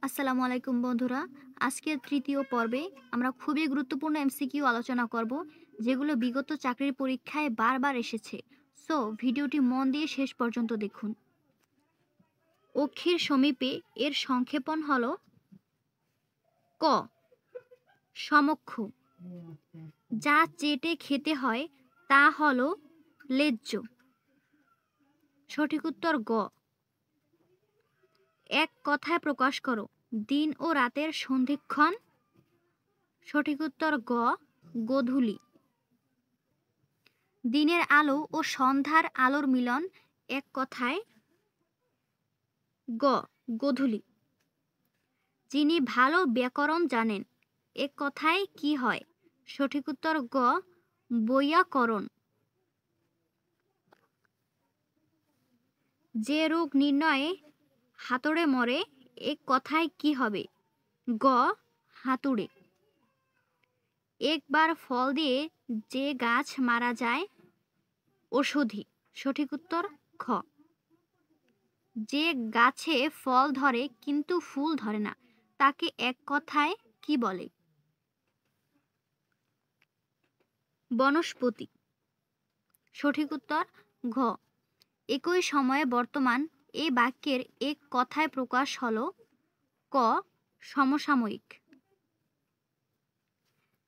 আসসালামু আলাইকুম বন্ধুরা। আজকের তৃতীয় পর্বে আমরা খুবই গুরুত্বপূর্ণ এমসিকিউ আলোচনা করব, যেগুলো বিগত চাকরির পরীক্ষায় বারবার এসেছে। সো ভিডিওটি মন দিয়ে শেষ পর্যন্ত দেখুন। অক্ষের সমীপে এর সংক্ষেপণ হলো ক। সমক্ষ। যা চেটে খেতে হয় তা হলো লেজ্জ। সঠিক উত্তর গ। এক কথায় প্রকাশ করো, দিন ও রাতের সন্ধিক্ষণ। সঠিক উত্তর গ। গোধূলি। দিনের আলো ও সন্ধ্যার আলোর মিলন, এক কথায় গ। গোধূলি। যিনি ভালো ব্যাকরণ জানেন, এক কথায় কি হয়? সঠিক উত্তর গ। বৈয়াকরণ। যে রোগ নির্ণয়ে হাতুড়ে মরে, এক কথায় কি হবে? গ। হাতুড়ে। একবার ফল দিয়ে যে গাছ মারা যায়, ওষুধি। সঠিক উত্তর খ। যে গাছে ফল ধরে কিন্তু ফুল ধরে না, তাকে এক কথায় কি বলে? বনস্পতি। সঠিক উত্তর ঘ। একই সময়ে বর্তমান, এই বাক্যের এক কথায় প্রকাশ হল ক। সমসাময়িক।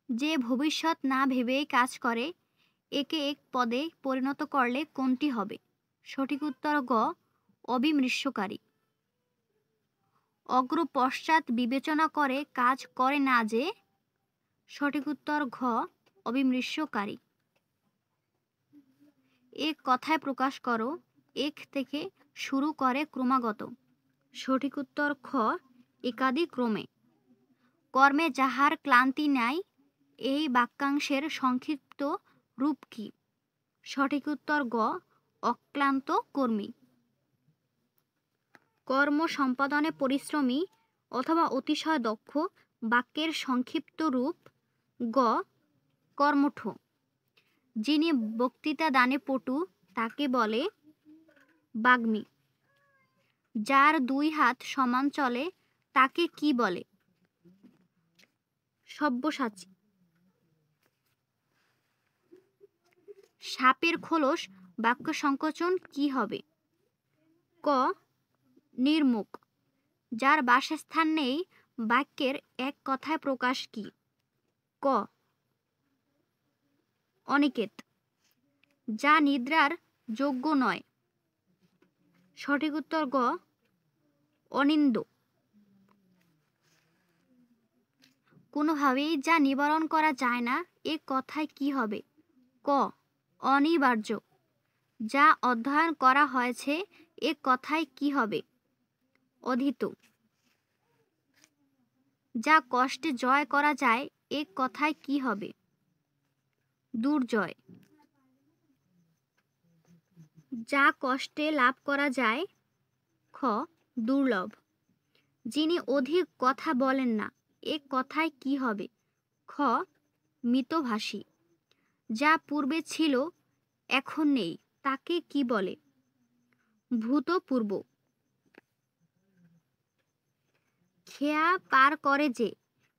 যে ভবিষ্যৎ না ভেবেই কাজ করে, একে এক পদে পরিণত করলে কোনটি হবে? সঠিক উত্তর গ। অবিমৃষ্যকারী। অগ্র পশ্চাৎ বিবেচনা করে কাজ করে না যে। সঠিক উত্তর ঘ। অবিমৃষ্যকারী। এক কথায় প্রকাশ করো, এক থেকে শুরু করে ক্রমাগত। সঠিক উত্তর খ। একাদিক্রমে। কর্মে যাহার ক্লান্তি নাই, এই বাক্যাংশের সংক্ষিপ্ত রূপ কি? সঠিক উত্তর গ। অক্লান্ত কর্মী। কর্ম সম্পাদনে পরিশ্রমী অথবা অতিশয় দক্ষ, বাক্যের সংক্ষিপ্ত রূপ গ। কর্মঠ। যিনি বক্তৃতা দানে পটু, তাকে বলে বাগ্মী। যার দুই হাত সমান চলে, তাকে কি বলে? সব্যসাচী। সাপের খোলস বাক্য সংকোচন কি হবে? ক। নির্মুখ। যার বাসস্থান নেই, বাক্যের এক কথায় প্রকাশ কি? ক। অনিকেত। যা নিদ্রার যোগ্য নয়। সঠিক উত্তর গ। অনিন্দ। কোনোভাবেই যা নিবারণ করা যায় না, এক কথায় কি হবে? ক। অনিবার্য। যা অধ্যয়ন করা হয়েছে, এক কথায় কি হবে? অধীত। যা কষ্টে জয় করা যায়, এক কথায় কি হবে? দুর্জয়। যা কষ্টে লাভ করা যায়, খ। দুর্লভ। যিনি অধিক কথা বলেন না, এক কথায় কি হবে? খ। মিতভাষী। যা পূর্বে ছিল এখন নেই, তাকে কি বলে? ভূতপূর্ব। খেয়া পার করে যে,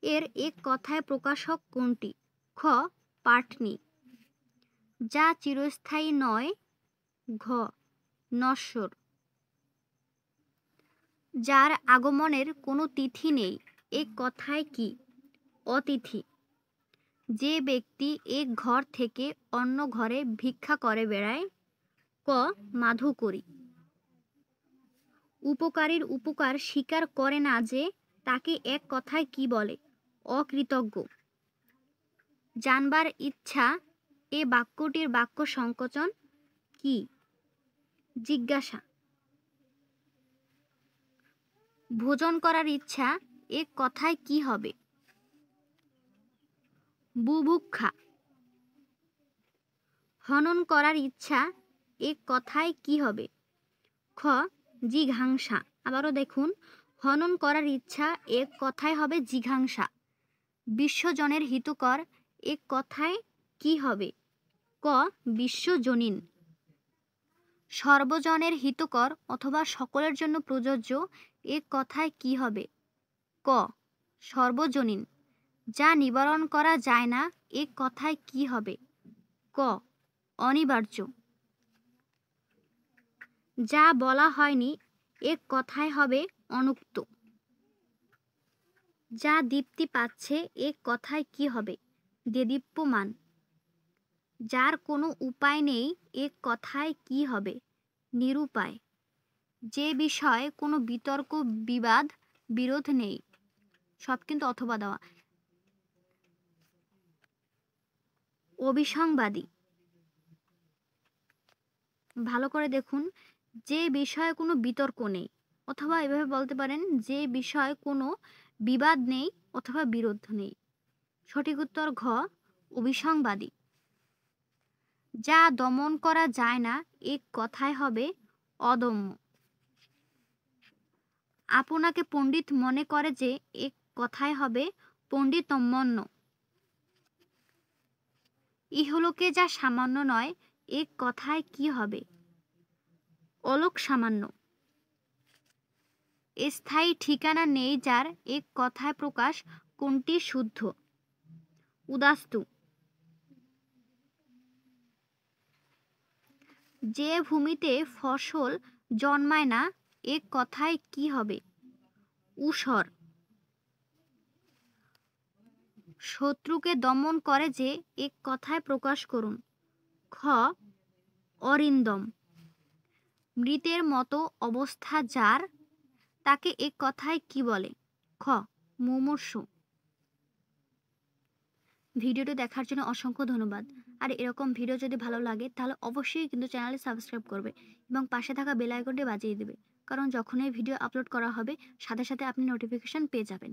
এর এক কথায় প্রকাশক কোনটি? খ। পাটনি। যা চিরস্থায়ী নয়, ঘ। নশ্বর। যার আগমনের কোনো তিথি নেই, এক কথায় কি? অতিথি। যে ব্যক্তি এক ঘর থেকে অন্য ঘরে ভিক্ষা করে বেড়ায়, ক। মাধুকরী। উপকারীর উপকার স্বীকার করে না যে, তাকে এক কথায় কি বলে? অকৃতজ্ঞ। জানবার ইচ্ছা, এ বাক্যটির বাক্য সংকোচন কি? জিজ্ঞাসা। ভোজন করার ইচ্ছা, এক কথায় কি হবে? বুভুক্ষা। হনন করার ইচ্ছা, এক কথায় কি হবে? খ। জিঘাংসা। আবারও দেখুন, হনন করার ইচ্ছা, এক কথায় হবে জিঘাংসা। বিশ্বজনের হিতকর, এক কথায় কি হবে? ক। বিশ্বজনীন। সর্বজনের হিতকর অথবা সকলের জন্য প্রযোজ্য, এক কথায় কি হবে? ক সর্বজনীন। যা নিবারণ করা যায় না এ কথায় কি হবে? ক অনিবার্য। যা বলা হয়নি এ কথায় হবে অনুক্ত। যা দীপ্তি পাচ্ছে এ কথায় কি হবে? দেদীপ্যমান। যার কোনো উপায় নেই এ কথায় কি হবে? নিরুপায়। যে বিষয়ে কোনো বিতর্ক বিবাদ বিরোধ নেই, সব কিন্তু অথবা দেওয়া। অবিসংবাদী। ভালো করে দেখুন, যে বিষয়ে কোনো বিতর্ক নেই, অথবা এভাবে বলতে পারেন যে বিষয়ে কোনো বিবাদ নেই অথবা বিরোধ নেই। সঠিক উত্তর ঘ অবিসংবাদী। যা দমন করা যায় না এ কথায় হবে অদম্য। আপনাকে পণ্ডিত মনে করে যে এ কথায় হবে পণ্ডিতমন্য। ইহলোকে যা সামান্য নয় এ কথায় কি হবে? অলোক সামান্য। স্থায়ী ঠিকানা নেই যার এ কথায় প্রকাশ কোনটি শুদ্ধ? উদাস্তু। যে ভূমিতে ফসল জন্মায় না এ কথায় কি হবে? ঊষর। শত্রুকে দমন করে যে এ কথায় প্রকাশ করুন। খ অরিন্দম। মৃতের মতো অবস্থা যার তাকে এ কথায় কি বলে? খ মুমূর্ষু। ভিডিওটি দেখার জন্য অসংখ্য ধন্যবাদ। আর এরকম ভিডিও যদি ভালো লাগে তাহলে অবশ্যই কিন্তু চ্যানেলটি সাবস্ক্রাইব করবে এবং পাশে থাকা বেল আইকনটি বাজিয়ে দেবে, কারণ যখনই ভিডিও আপলোড করা হবে সাথে সাথে আপনি নোটিফিকেশন পেয়ে যাবেন।